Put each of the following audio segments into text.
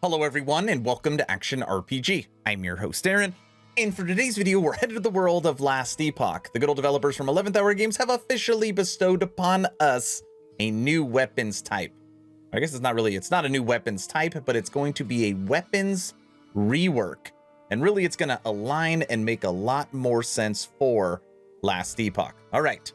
Hello everyone and welcome to Action RPG. I'm your host Aaron, and for today's video we're headed to the world of Last Epoch. The good old developers from 11th Hour Games have officially bestowed upon us a new weapons type. I guess it's not a new weapons type, but it's going to be a weapons rework. And really it's going to align and make a lot more sense for Last Epoch. All right,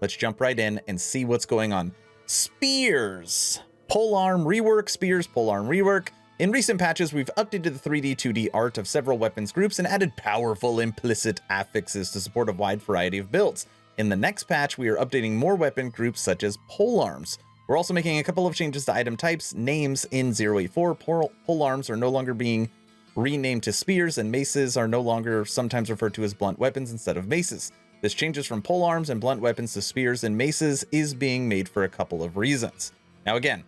let's jump right in and see what's going on. Spears. Polearm rework, spears, polearm rework. In recent patches, we've updated the 3D, 2D art of several weapons groups and added powerful implicit affixes to support a wide variety of builds. In the next patch, we are updating more weapon groups such as polearms. We're also making a couple of changes to item types. Names in 084, polearms are no longer being renamed to spears, and maces are no longer sometimes referred to as blunt weapons instead of maces. This changes from polearms and blunt weapons to spears and maces is being made for a couple of reasons. Now again,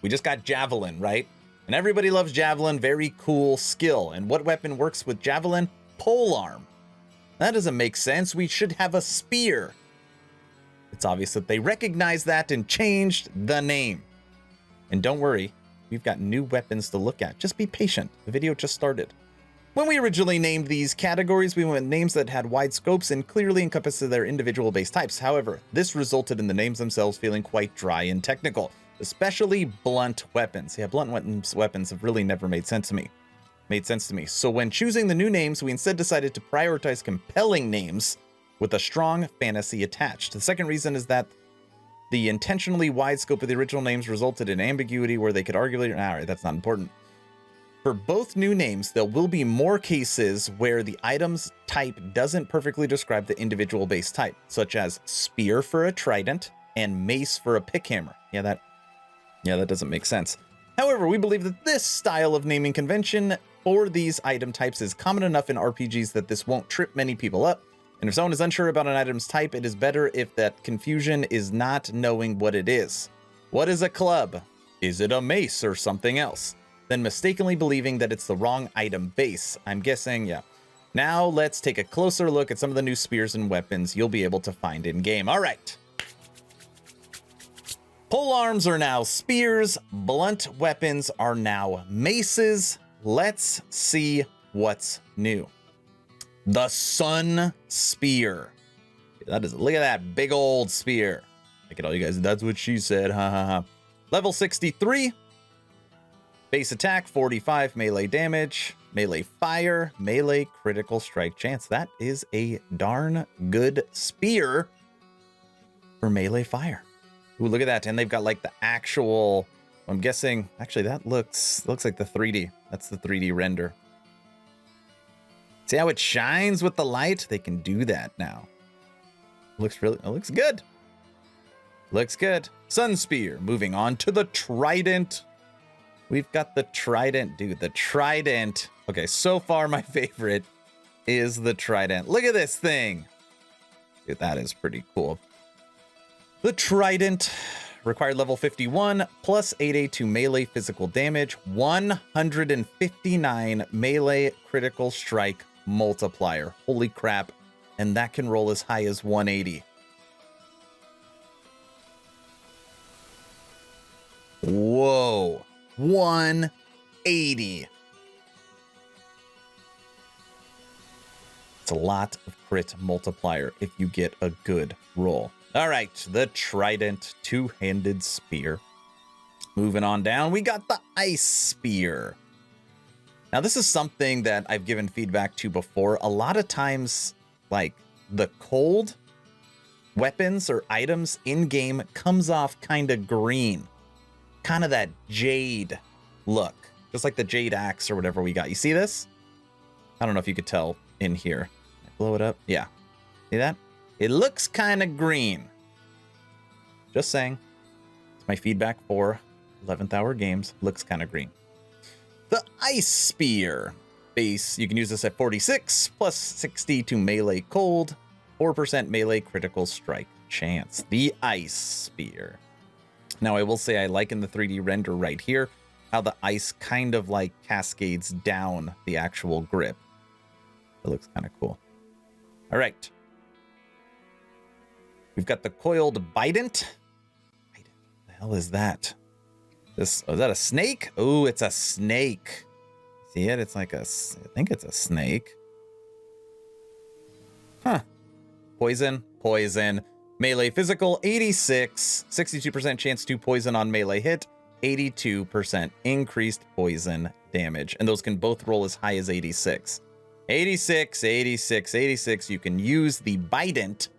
we just got javelin, right? And everybody loves javelin, very cool skill. And what weapon works with javelin? Polearm. That doesn't make sense. We should have a spear. It's obvious that they recognized that and changed the name. And don't worry, we've got new weapons to look at. Just be patient. The video just started. When we originally named these categories, we went with names that had wide scopes and clearly encompassed their individual base types. However, this resulted in the names themselves feeling quite dry and technical. Especially blunt weapons. Yeah, blunt weapons have really never made sense to me. So when choosing the new names, we instead decided to prioritize compelling names with a strong fantasy attached. The second reason is that the intentionally wide scope of the original names resulted in ambiguity where they could arguably... Alright, that's not important. For both new names, there will be more cases where the item's type doesn't perfectly describe the individual base type, such as spear for a trident and mace for a pickhammer. Yeah, that doesn't make sense. However, we believe that this style of naming convention for these item types is common enough in RPGs that this won't trip many people up. And if someone is unsure about an item's type, it is better if that confusion is not knowing what it is. What is a club? Is it a mace or something else? Then mistakenly believing that it's the wrong item base. I'm guessing, yeah. Now let's take a closer look at some of the new spears and weapons you'll be able to find in game. All right. Polearms are now spears, blunt weapons are now maces. Let's see what's new. The Sun Spear. Look at that big old spear. Look at all you guys, that's what she said, ha ha ha. Level 63. Base attack, 45 melee damage, melee fire, melee critical strike chance. That is a darn good spear for melee fire. Ooh, look at that. And they've got like the actual, I'm guessing, actually that looks like the 3D. That's the 3D render. See how it shines with the light? They can do that now. Looks good. Looks good. Sun Spear. Moving on to the Trident. We've got the Trident, dude, the Trident. Okay, so far my favorite is the Trident. Look at this thing. Dude, that is pretty cool. The Trident, required level 51, plus 8A to melee physical damage, 159 melee critical strike multiplier. Holy crap. And that can roll as high as 180. Whoa. 180. It's a lot of crit multiplier if you get a good roll. All right, the Trident two-handed spear. Moving on down, we got the Ice Spear. Now, this is something that I've given feedback to before. A lot of times, like, the cold weapons or items in-game comes off kind of green. Kind of that jade look. Just like the jade axe or whatever we got. You see this? I don't know if you could tell in here. Blow it up. Yeah. See that? It looks kind of green. Just saying. It's my feedback for 11th Hour Games. Looks kind of green. The Ice Spear. Base, you can use this at 46, plus 60 to melee cold, 4% melee critical strike chance. The Ice Spear. Now, I will say I like in the 3D render right here how the ice kind of like cascades down the actual grip. It looks kind of cool. All right. We've got the coiled Bident. What the hell is that? This, oh, is that a snake? Oh, it's a snake. See it? It's like I think it's a snake. Huh. Poison, poison. Melee physical, 86. 62% chance to poison on melee hit. 82% increased poison damage. And those can both roll as high as 86. 86, 86, 86. You can use the TRIDENT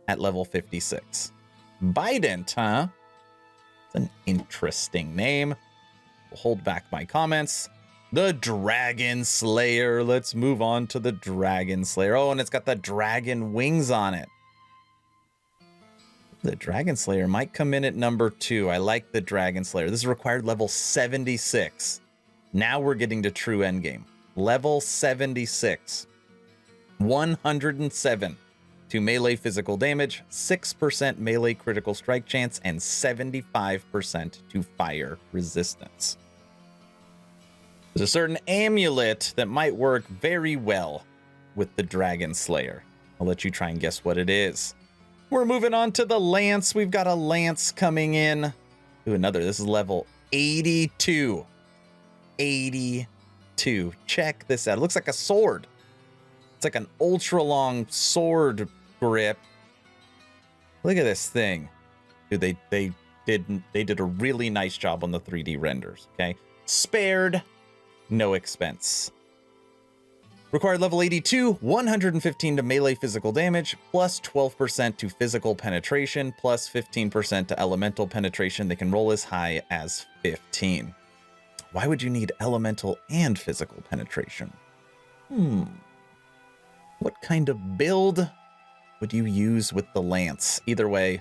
at level 56. TRIDENT, huh? It's an interesting name. We'll hold back my comments. The Dragon Slayer. Let's move on to the Dragon Slayer. Oh, and it's got the dragon wings on it. The Dragon Slayer might come in at number 2. I like the Dragon Slayer. This is required level 76. Now we're getting to true endgame. Level 76. 107 to melee physical damage, 6% melee critical strike chance, and 75% to fire resistance. There's a certain amulet that might work very well with the Dragon Slayer. I'll let you try and guess what it is. We're moving on to the Lance. We've got a Lance coming in. Ooh, another. This is level 82. 82. Check this out. It looks like a sword. It's like an ultra long sword grip. Look at this thing. Dude, they did a really nice job on the 3D renders, okay? Spared no expense. Required level 82, 115 to melee physical damage, plus 12% to physical penetration, plus 15% to elemental penetration. They can roll as high as 15. Why would you need elemental and physical penetration? What kind of build would you use with the Lance? Either way,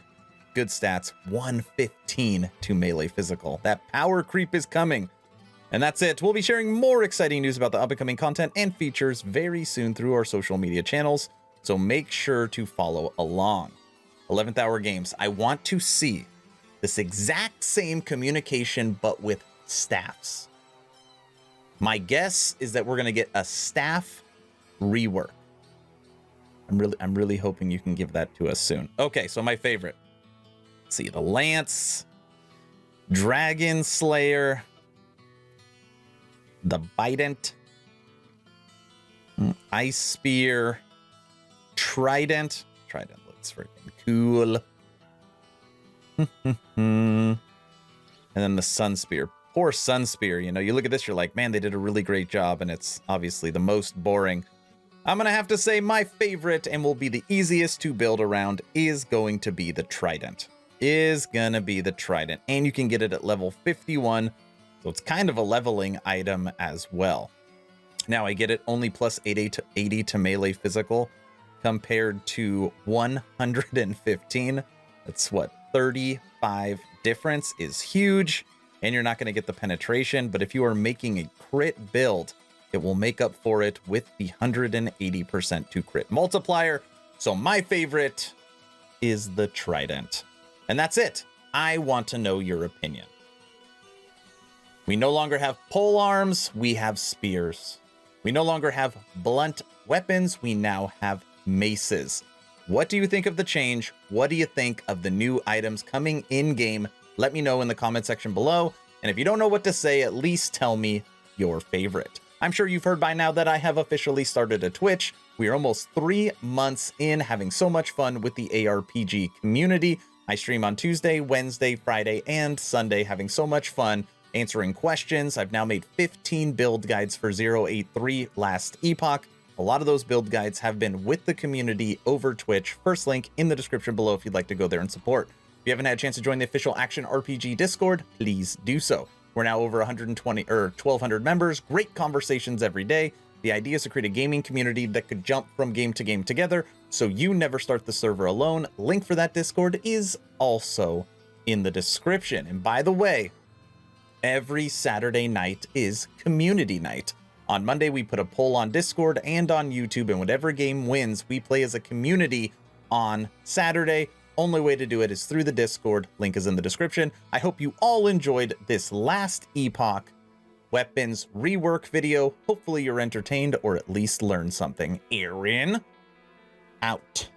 good stats, 115 to melee physical. That power creep is coming. And that's it. We'll be sharing more exciting news about the up-and-coming content and features very soon through our social media channels, so make sure to follow along. 11th Hour Games, I want to see this exact same communication, but with staffs. My guess is that we're going to get a staff rework. I'm really hoping you can give that to us soon. Okay, so my favorite. Let's see, the Lance, Dragon Slayer, the TRIDENT, Ice Spear, TRIDENT. TRIDENT looks freaking cool. And then the Sun Spear. Poor Sun Spear. You know, you look at this, you're like, man, they did a really great job, and it's obviously the most boring. I'm going to have to say my favorite and will be the easiest to build around is going to be the TRIDENT. And you can get it at level 51. So it's kind of a leveling item as well. Now I get it only plus 80 to melee physical compared to 115. That's what, 35 difference is huge. And you're not going to get the penetration. But if you are making a crit build, it will make up for it with the 180% to crit multiplier. So my favorite is the TRIDENT. And that's it. I want to know your opinion. We no longer have polearms, we have spears. We no longer have blunt weapons, we now have maces. What do you think of the change? What do you think of the new items coming in-game? Let me know in the comment section below. And if you don't know what to say, at least tell me your favorite. I'm sure you've heard by now that I have officially started a Twitch. We are almost 3 months in, having so much fun with the ARPG community. I stream on Tuesday, Wednesday, Friday, and Sunday, having so much fun answering questions. I've now made 15 build guides for 083 last Epoch. A lot of those build guides have been with the community over Twitch. First link in the description below if you'd like to go there and support. If you haven't had a chance to join the official Action RPG Discord, please do so. We're now over 1,200 members, great conversations every day. The idea is to create a gaming community that could jump from game to game together, so you never start the server alone. Link for that Discord is also in the description. And by the way, every Saturday night is community night. On Monday, we put a poll on Discord and on YouTube, and whatever game wins, we play as a community on Saturday. Only way to do it is through the Discord. Link is in the description. I hope you all enjoyed this last Epoch weapons rework video. Hopefully you're entertained or at least learned something. Aaron, out.